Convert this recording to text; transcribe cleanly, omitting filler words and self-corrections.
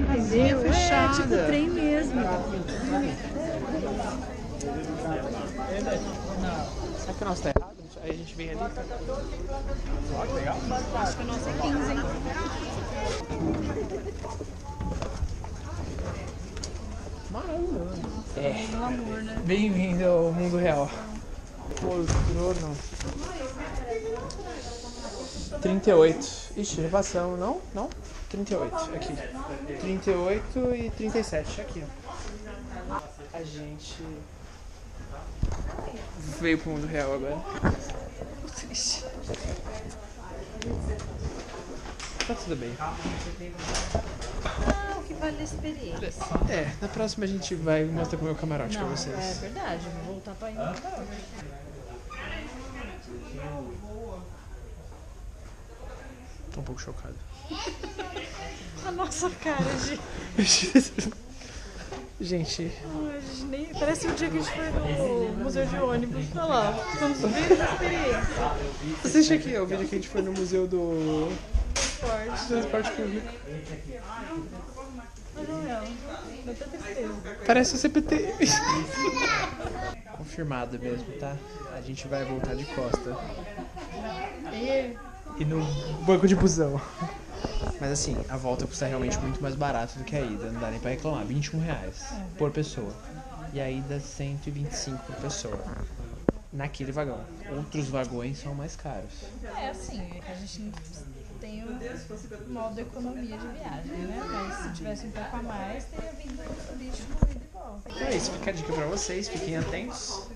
Entendeu? É tipo trem mesmo. Será que o nosso tá errado? Aí a gente vem ali. Acho que o nosso é 15, hein? Maravilhoso. É. Pelo amor, né? Bem-vindo ao mundo real. Poltrona. 38. Ixi, já passamos, não? Não? 38, aqui. 38 e 37, aqui, ó. A gente veio pro mundo real agora. Triste. Tá tudo bem. Ah, o que vale a experiência. É, na próxima a gente vai mostrar pro meu camarote pra Não, vocês. é verdade. Vou voltar pra ir no camarote. Tô um pouco chocado. A nossa cara, gente. Gente, Ai, gente nem... Parece o dia que a gente foi no museu de ônibus. Olha lá, estamos vivendo a experiência. você acha que é o vídeo que a gente foi no museu do Forte. transporte público? Mas não é. Dá até tristeza. Parece o CPT. Confirmado mesmo, tá? A gente vai voltar de costa. E no banco de busão. Mas assim, a volta custa realmente muito mais barato do que a ida. Não dá nem pra reclamar. R$21 por pessoa. E a ida 125 por pessoa. Naquele vagão. Outros vagões são mais caros. É assim, a gente não tem o modo economia de viagem, né? Mas se tivesse um pouco a mais, teria vindo o lixo no ida e volta. Então é isso, fica a dica pra vocês, fiquem atentos.